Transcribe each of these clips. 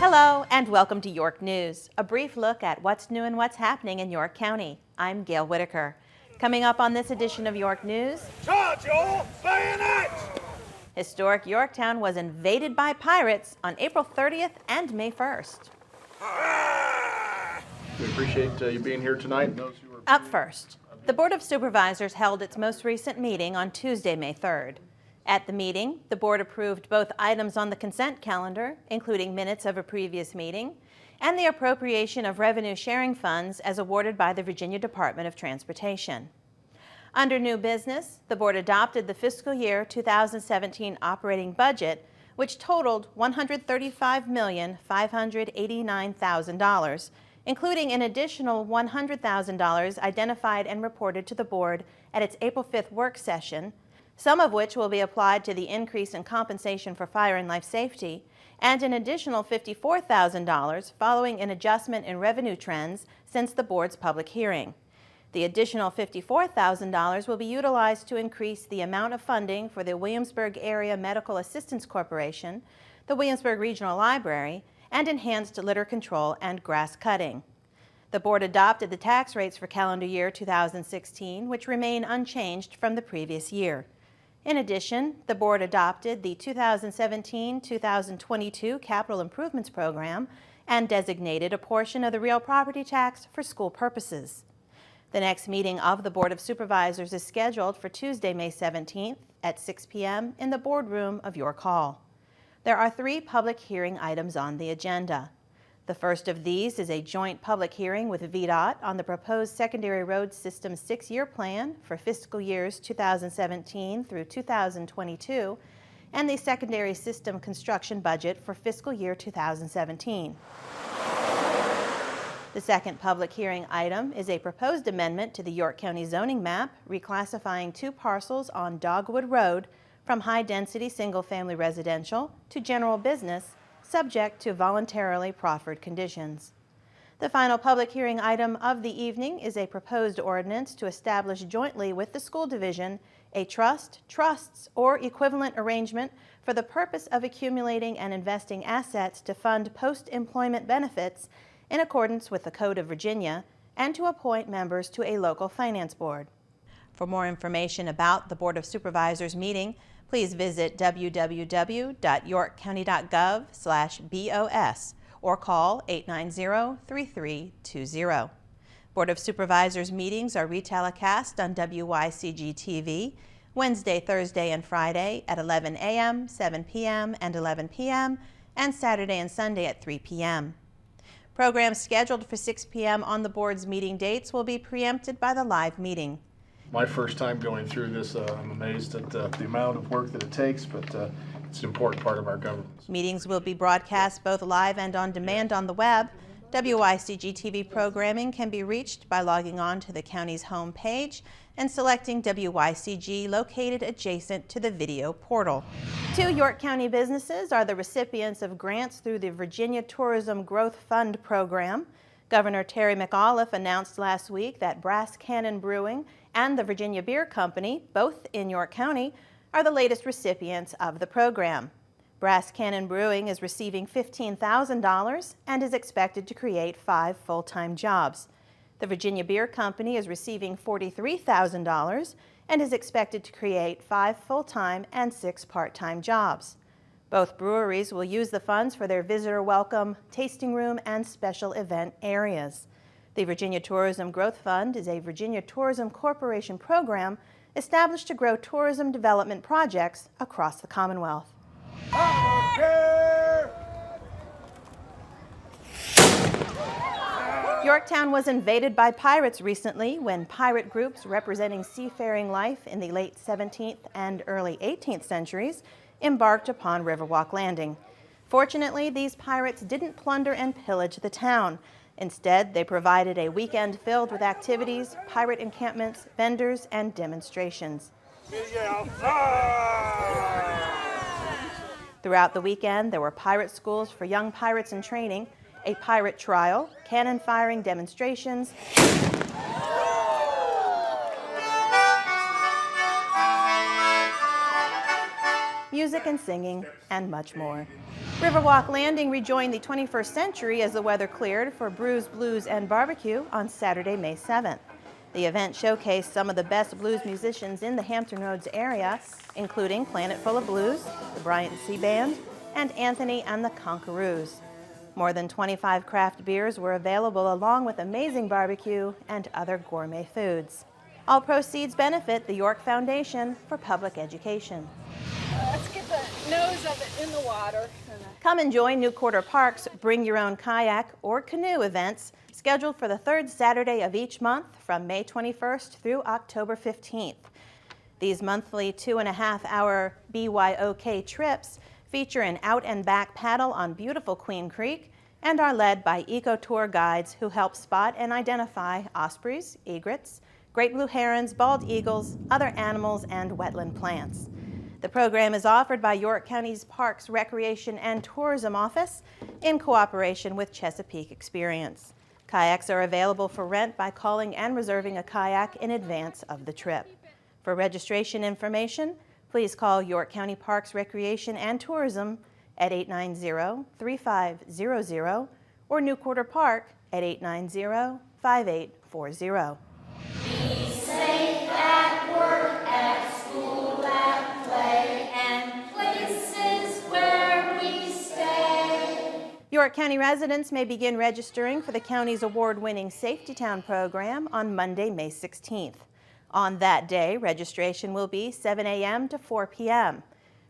Hello and welcome to York News, a brief look at what's new and what's happening in York County. I'm Gail Whitaker. Coming up on this edition of York News, charge your bayonets! Historic Yorktown was invaded by pirates on April 30th and May 1st. We appreciate you being here tonight. Up first, the Board of Supervisors held its most recent meeting on Tuesday, May 3rd. At the meeting, the board approved both items on the consent calendar, including minutes of a previous meeting, and the appropriation of revenue sharing funds as awarded by the Virginia Department of Transportation. Under new business, the board adopted the fiscal year 2017 operating budget, which totaled $135,589,000, including an additional $100,000 identified and reported to the board at its April 5th work session, some of which will be applied to the increase in compensation for fire and life safety, and an additional $54,000 following an adjustment in revenue trends since the board's public hearing. The additional $54,000 will be utilized to increase the amount of funding for the Williamsburg Area Medical Assistance Corporation, the Williamsburg Regional Library, and enhanced litter control and grass cutting. The board adopted the tax rates for calendar year 2016, which remain unchanged from the previous year. In addition, the board adopted the 2017-2022 Capital Improvements Program and designated a portion of the real property tax for school purposes. The next meeting of the Board of Supervisors is scheduled for Tuesday, May 17th at 6 p.m. in the boardroom of York Hall. There are 3 public hearing items on the agenda. The first of these is a joint public hearing with VDOT on the proposed secondary road system 6-year plan for fiscal years 2017 through 2022 and the secondary system construction budget for fiscal year 2017. The second public hearing item is a proposed amendment to the York County zoning map reclassifying 2 parcels on Dogwood Road from high-density single-family residential to general business, subject to voluntarily proffered conditions. The final public hearing item of the evening is a proposed ordinance to establish jointly with the school division a trust, trusts, or equivalent arrangement for the purpose of accumulating and investing assets to fund post-employment benefits in accordance with the Code of Virginia and to appoint members to a local finance board. For more information about the Board of Supervisors meeting, please visit www.yorkcounty.gov/BOS or call 890-3320. Board of Supervisors meetings are retelecast on WYCG TV Wednesday, Thursday, and Friday at 11 a.m., 7 p.m., and 11 p.m., and Saturday and Sunday at 3 p.m. Programs scheduled for 6 p.m. on the board's meeting dates will be preempted by the live meeting. My first time going through this, I'm amazed at the amount of work that it takes, but it's an important part of our government. Meetings will be broadcast both live and on demand on the web. WYCG TV programming can be reached by logging on to the county's home page and selecting WYCG located adjacent to the video portal. 2 York County businesses are the recipients of grants through the Virginia Tourism Growth Fund program. Governor Terry McAuliffe announced last week that Brass Cannon Brewing and the Virginia Beer Company, both in York County, are the latest recipients of the program. Brass Cannon Brewing is receiving $15,000 and is expected to create 5 full-time jobs. The Virginia Beer Company is receiving $43,000 and is expected to create 5 full-time and 6 part-time jobs. Both breweries will use the funds for their visitor welcome, tasting room, and special event areas. The Virginia Tourism Growth Fund is a Virginia Tourism Corporation program established to grow tourism development projects across the Commonwealth. Yorktown was invaded by pirates recently when pirate groups representing seafaring life in the late 17th and early 18th centuries embarked upon Riverwalk Landing. Fortunately, these pirates didn't plunder and pillage the town. Instead, they provided a weekend filled with activities, pirate encampments, vendors, and demonstrations. Throughout the weekend, there were pirate schools for young pirates in training, a pirate trial, cannon firing demonstrations, music and singing, and much more. Riverwalk Landing rejoined the 21st century as the weather cleared for Brews, Blues, and Barbecue on Saturday, May 7th. The event showcased some of the best blues musicians in the Hampton Roads area, including Planet Full of Blues, the Bryant C. Band, and Anthony and the Conquerors. More than 25 craft beers were available along with amazing barbecue and other gourmet foods. All proceeds benefit the York Foundation for Public Education. Let's get the nose of it in the water. Come and join New Quarter Park's Bring Your Own Kayak or Canoe events scheduled for the third Saturday of each month from May 21st through October 15th. These monthly 2.5-hour BYOK trips feature an out and back paddle on beautiful Queen Creek and are led by eco-tour guides who help spot and identify ospreys, egrets, great blue herons, bald eagles, other animals, and wetland plants. The program is offered by York County's Parks, Recreation, and Tourism Office in cooperation with Chesapeake Experience. Kayaks are available for rent by calling and reserving a kayak in advance of the trip. For registration information, please call York County Parks, Recreation, and Tourism at 890-3500 or New Quarter Park at 890-5840. Be safe at work, at school, at play, and places where we stay. York County residents may begin registering for the county's award-winning Safety Town program on Monday, May 16th. On that day, registration will be 7 a.m. to 4 p.m.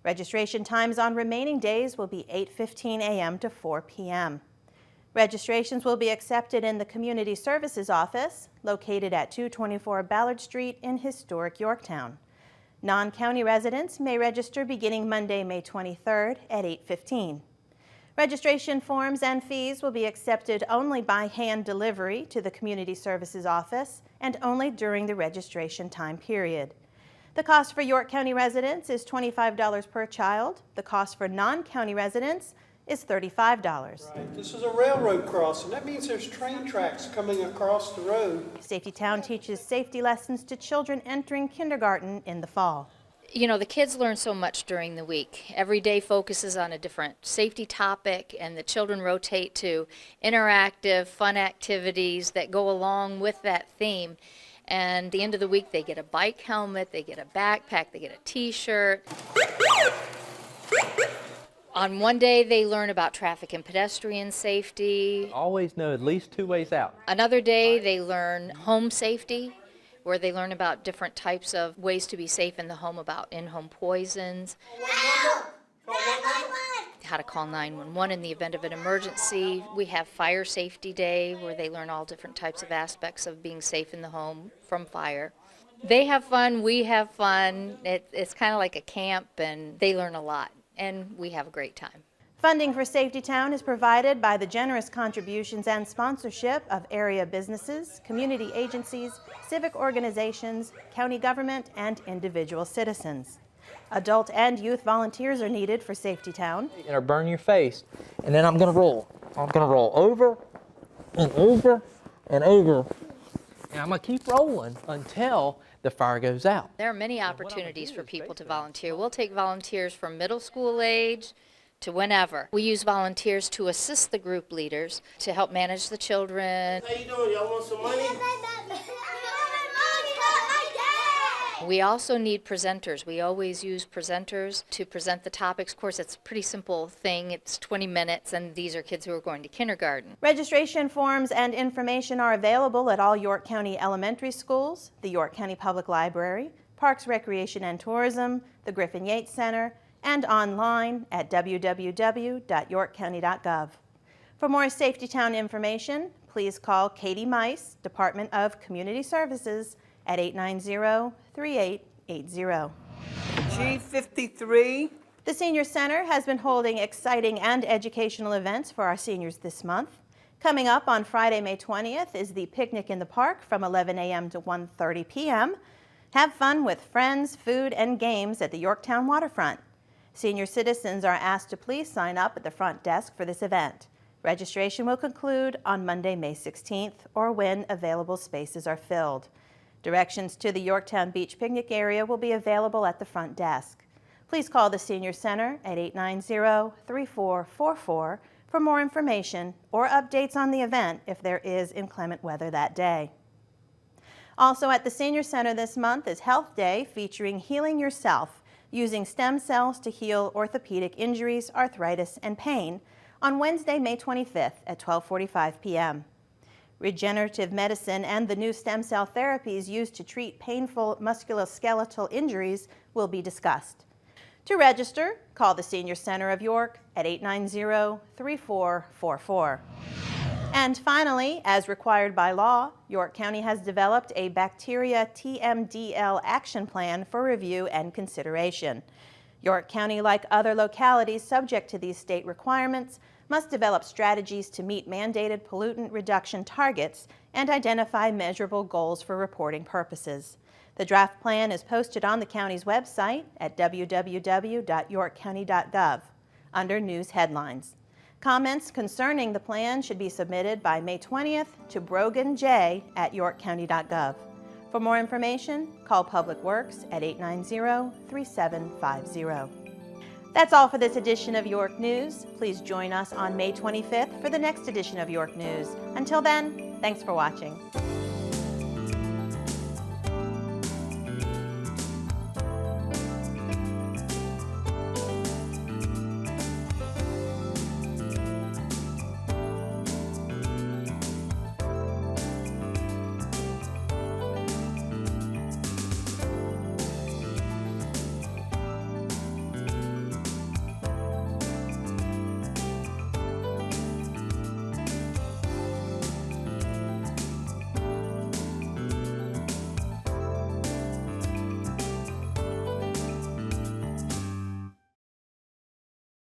Registration times on remaining days will be 8:15 a.m. to 4 p.m. Registrations will be accepted in the Community Services Office, located at 224 Ballard Street in historic Yorktown. Non-county residents may register beginning Monday, May 23rd at 8:15. Registration forms and fees will be accepted only by hand delivery to the Community Services Office and only during the registration time period. The cost for York County residents is $25 per child. The cost for non-county residents is $35. Right. This is a railroad crossing. That means there's train tracks coming across the road. Safety Town teaches safety lessons to children entering kindergarten in the fall. You know, the kids learn so much during the week. Every day focuses on a different safety topic, and the children rotate to interactive, fun activities that go along with that theme. And at the end of the week, they get a bike helmet, they get a backpack, they get a t-shirt. On one day, they learn about traffic and pedestrian safety. Always know at least 2 ways out. Another day, they learn home safety, where they learn about different types of ways to be safe in the home, about in-home poisons, how to call 911 in the event of an emergency. We have Fire Safety Day, where they learn all different types of aspects of being safe in the home from fire. They have fun, we have fun. It's kind of like a camp, and they learn a lot, and we have a great time. Funding for Safety Town is provided by the generous contributions and sponsorship of area businesses, community agencies, civic organizations, county government, and individual citizens. Adult and youth volunteers are needed for Safety Town. Or burn your face, and then I'm gonna roll. I'm gonna roll over and over and over, and I'm gonna keep rolling until the fire goes out. There are many opportunities for people to volunteer. We'll take volunteers from middle school age to whenever. We use volunteers to assist the group leaders to help manage the children. How you doing? Y'all want some money? We also need presenters. We always use presenters to present the topics. Of course, it's a pretty simple thing. It's 20 minutes, and these are kids who are going to kindergarten. Registration forms and information are available at all York County elementary schools, the York County Public Library, Parks, Recreation, and Tourism, the Griffin Yates Center, and online at www.yorkcounty.gov. For more Safety Town information, please call Katie Mice, Department of Community Services, at 890-3880. G53. The Senior Center has been holding exciting and educational events for our seniors this month. Coming up on Friday, May 20th is the Picnic in the Park from 11 a.m. to 1:30 p.m. Have fun with friends, food, and games at the Yorktown waterfront. Senior citizens are asked to please sign up at the front desk for this event. Registration will conclude on Monday, May 16th, or when available spaces are filled. Directions to the Yorktown Beach picnic area will be available at the front desk. Please call the Senior Center at 890-3444 for more information or updates on the event if there is inclement weather that day. Also at the Senior Center this month is Health Day, featuring Healing Yourself, using stem cells to heal orthopedic injuries, arthritis, and pain, on Wednesday, May 25th at 12:45 p.m. Regenerative medicine and the new stem cell therapies used to treat painful musculoskeletal injuries will be discussed. To register, call the Senior Center of York at 890-3444. And finally, as required by law, York County has developed a bacteria TMDL action plan for review and consideration. York County, like other localities subject to these state requirements, must develop strategies to meet mandated pollutant reduction targets and identify measurable goals for reporting purposes. The draft plan is posted on the county's website at www.yorkcounty.gov under News Headlines. Comments concerning the plan should be submitted by May 20th to broganj@yorkcounty.gov. For more information, call Public Works at 890-3750. That's all for this edition of York News. Please join us on May 25th for the next edition of York News. Until then, thanks for watching.